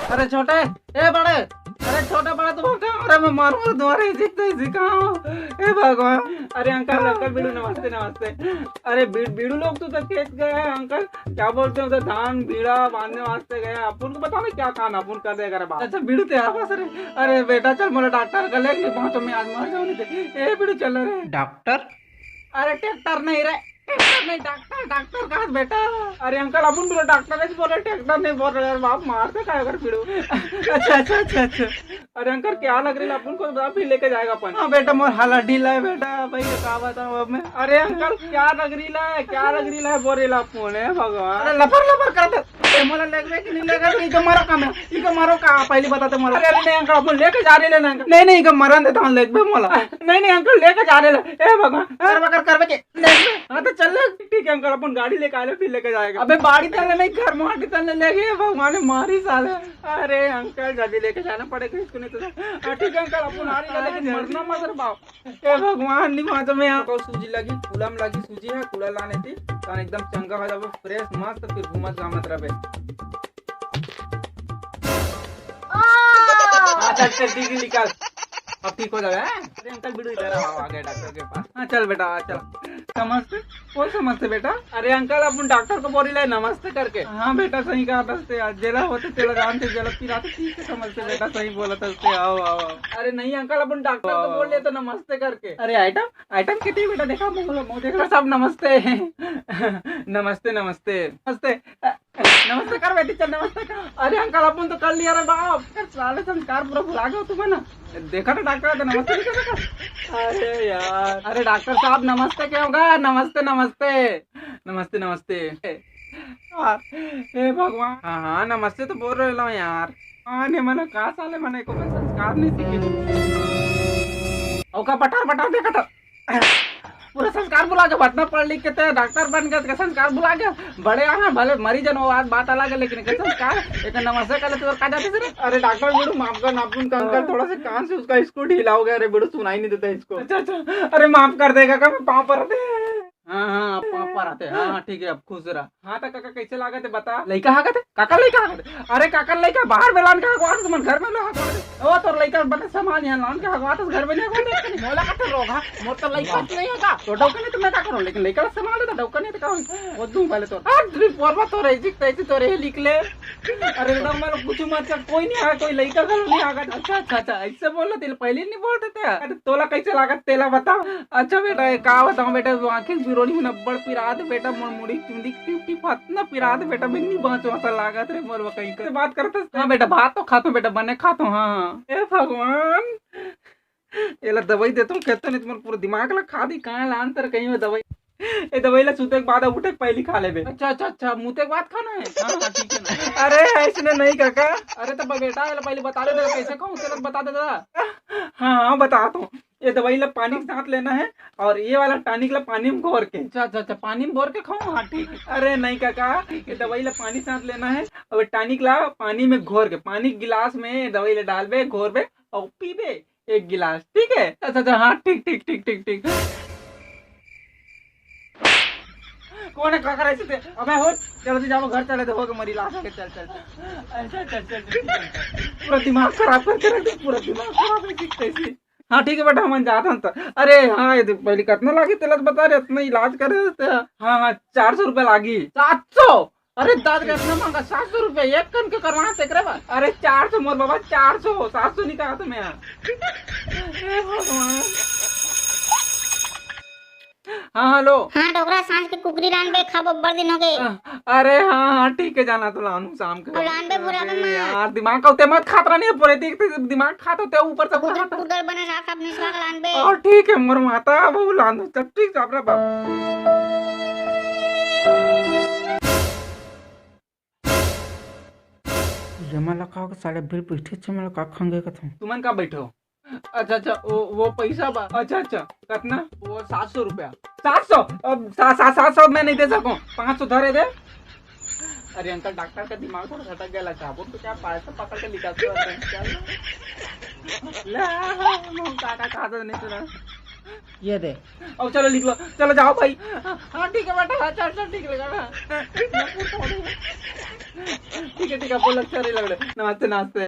अरे छोटे, ए बड़े, अरे छोटे बड़े तुम कहाँ? अरे मैं मारूंगा तुम्हारे सिखाओ। हे भगवान। अरे अंकल अंकल बीड़ू नमस्ते नमस्ते। अरे बीड़ू लोग तो खेत गए हैं अंकल, क्या बोलते हैं उधर धान बीड़ा बांधने वास्ते गए हैं। अपन को बताओ ना क्या काम अपन कर देगा रे बाप। अच्छा बीड़ू तेरा पास? अरे बेटा चल मोला डॉक्टर का लेके पहुंचो, मैं आज मर जाऊँ नहीं थे। ए बीड़ू चल रे। डॉक्टर? अरे ट्रैक्टर नहीं रे, ट्रैक्टर नहीं, डॉक्टर। डॉक्टर कहाँ बेटा? अरे अंकल अपन बोले डॉक्टर नहीं बोले, ट्रैक्टर नहीं बोल रहे बाप, मारते का अगर पीड़ू। अच्छा अच्छा अच्छा अच्छा। अरे अंकल क्या लग रही है अपन को, अभी लेके जाएगा अपन। हाँ बेटा मोर हालत ढीला है बेटा, भाई क्या बताऊँ अब मैं। अरे अंकल क्या लग रही है, क्या लग रही है बोरेला फोन है भगवान। अरे लफर लफर कर दे मोला लेगे कि नहीं लेगा? इको मारो काम है, इको मारो का पहले बताते मोला। अरे नहीं अंकल अपन लेके जा रहे ना अंकल। नहीं नहीं इको मरन देता हूँ लेके मोला। नहीं नहीं अंकल लेके जा रहे। ए भगवान कर के हाँ तो चल ठीक है अंकल, अपन गाड़ी लेके आए फिर लेके जाएगा। अबे बाड़ी तलने नहीं, घर माटी तलने लेके भगवान मारी साले। अरे अंकल जल्दी लेके जाना पड़ेगा इसको, नहीं तो ठीक है अंकल अपन आ रही है, लेकिन मरना मत बाप। ए भगवान नहीं वहां तो मैं आपको सूजी लगी, कुलम लगी सूजी है, कूड़ा लाने थी तो एकदम चंगा हो जाए फ्रेश मस्त, फिर घूमत जामत रहे। चल चल ठीक है निकाल, अब ठीक हो जाएगा। अरे अंकल बिड़ू इधर आओ, आ गए डॉक्टर के पास। हाँ चल बेटा चल। नमस्ते। कौन समझते बेटा? अरे अंकल अपन डॉक्टर को बोली ले नमस्ते करके। हाँ बेटा सही कहा दसते, जेला होते तेला जानते जेला पिराते, ठीक है समझते बेटा, सही बोला दसते। आओ आओ। अरे नहीं अंकल अपन डॉक्टर को बोल ले तो नमस्ते करके। अरे आइटम आइटम कितनी बेटा, देखा मुँह देख लो सब नमस्ते। नमस्ते नमस्ते नमस्ते नमस्ते कर बेटी, चल नमस्ते कर। अरे अंकल अपन तो कर लिया रे बाप, साले संस्कार पूरा भुला गए तुम्हें ना। देखा ना डॉक्टर तो नमस्ते नहीं कर सका। अरे यार, अरे डॉक्टर साहब नमस्ते क्या होगा? नमस्ते नमस्ते नमस्ते नमस्ते। हे भगवान, हाँ हाँ नमस्ते तो बोल रहे लो यार। हाँ ने मैंने कहा साले मैंने को संस्कार नहीं सीखे। औका पटार पटार देखा था पूरा संस्कार भुला के, बतना पढ़ लिख के तो डॉक्टर बन गए, संस्कार भुला गया। बड़े यहाँ भले मरीज वो आज बात अलग है, लेकिन संस्कार एक नमस्ते कर लेते कहा जाते थे। अरे डॉक्टर बिड़ू माफ कर, नाखून का अंकल थोड़ा सा कान से उसका इसको ढीला हो गया। अरे बिड़ू सुनाई नहीं देता इसको। अच्छा अच्छा, अरे माफ कर देगा क्या? मैं पाँव पर हाँ हाँ पाँव पर आते। हाँ ठीक है अब खुश रहा। हाँ तो काका कैसे लागे थे बता? लड़का हाँ थे काका, लड़का हाँ थे। अरे काका लड़का बाहर में लान के हगवा तुम घर में लो ओ तो लड़का बता सामान यहाँ लान के हगवा तो घर में नहीं हगवा मोला का तो रोगा मोर तो लड़का नहीं होगा तो डौका नहीं तो मैं क्या करूँ, लेकिन लड़का सामान लेता डौका नहीं तो क्या वो दूं पहले तो पोरवा तो रही तैसे तो रहे लिख ले। अरे एकदम मैं कुछ मत कर, कोई नहीं आगा, कोई लड़का घर नहीं आगा। अच्छा अच्छा अच्छा ऐसे बोल तेल पहले नहीं बोलते थे। अरे तोला कैसे लागत तेला बता। अच्छा बेटा का बताऊँ बेटा, आंखें रोनी में नब्बड़ पिरात बेटा, मोर मुड़ी चुंडी टिप फतना पिरात बेटा, बिन्नी बाँचो ऐसा लागत रे मोर कहीं से बात करते। हाँ बेटा भात तो खातो बेटा, बने खातो। हाँ ए भगवान, ये दवाई देता हूँ कहते नहीं तुम्हारे पूरा दिमाग ला खा दी कहाँ लान तर कहीं में दवाई। ये दवाई ला सूते के बाद उठे पहली खा ले बे। अच्छा अच्छा अच्छा मुँह के बाद खाना है। हाँ ठीक है ना। अरे ऐसे नहीं काका। अरे तो बेटा पहले बता दे कैसे खाऊं, तेरे बता दे दादा। हाँ हाँ बता तो। ये दवाई ला पानी के साथ लेना है और ये वाला टॉनिक ला पानी में घोर के। अच्छा अच्छा अच्छा पानी में घोर के खाऊं? हाँ ठीक है। अरे नहीं काका, ये दवाई ला पानी साथ लेना है और टॉनिक ला पानी में घोर के, पानी गिलास में दवाई ला डाल बे घोर बे और पी बे एक गिलास, ठीक है? अच्छा अच्छा हाँ ठीक ठीक ठीक ठीक ठीक। कौन है काका ऐसे थे? अबे हो जल्दी जाओ घर चले तो हो मरी लाश आके। चल चल अच्छा चल चल पूरा दिमाग खराब करके रख दे, पूरा दिमाग खराब है कैसे। हाँ ठीक है बेटा हम जाता हूँ तो। अरे हाँ ये पहले कितना लागी तेल बता रहे, इतना इलाज करे। हाँ हाँ 400 रुपये लागी। 700? अरे दाद का इतना महंगा 700 रुपये एक कन के करवाना तेरे बा? अरे 400 मोर बाबा 400, 700 नहीं कहा तुम्हें। हाँ हेलो। हाँ डोकरा सांझ के कुकरी लान बे खा बब्बर दिन हो गए। अरे हाँ हाँ ठीक है जाना तो लानू शाम को। लान बे बुरा बे यार दिमाग का उते मत खातरा नहीं पूरे देखते दिमाग खाता होते ऊपर से कुदर बने साथ अपने साथ लान बे। और ठीक है मोर माता वो लानू तब ठीक है बाप। जमा लगा के साढ़े बिल बैठे छे मैं का खंगे कथम तुमन का बैठो। अच्छा अच्छा वो पैसा बा। अच्छा अच्छा कितना? वो 700 रुपया। 700? अब 700 मैं नहीं दे सकूं, 500 धरे दे। अरे अंकल डॉक्टर का दिमाग थोड़ा झटक गया लगता है, तो क्या पैसा पकड़ के निकालते हो? काका खाता नहीं सुना ये दे। अब चलो लिख लो, चलो जाओ भाई। हाँ ठीक है बेटा, हाँ चल चल ठीक है, ठीक है बोलो, अच्छा नहीं लग रहे। नमस्ते नमस्ते।